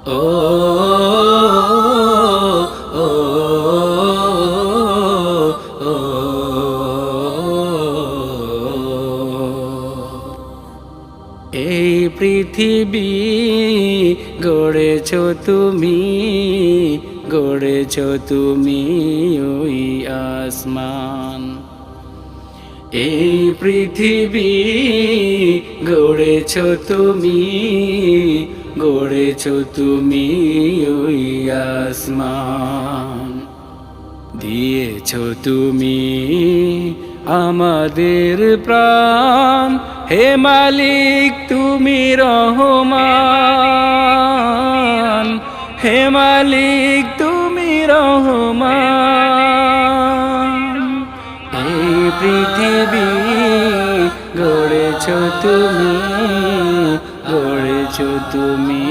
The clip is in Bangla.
ও ও ও এই পৃথিবী গড়েছো তুমি, গড়েছো তুমি ওই আসমান। এই পৃথিবী গড়েছো তুমি, গড়েছো তুমি ওই আসমান। দিয়েছো তুমি আমাদের প্রাণ, হে মালিক তুমি রহমান, হে মালিক তুমি রহমান। এই পৃথিবী গড়েছো তুমি, গড়েছো তুমি।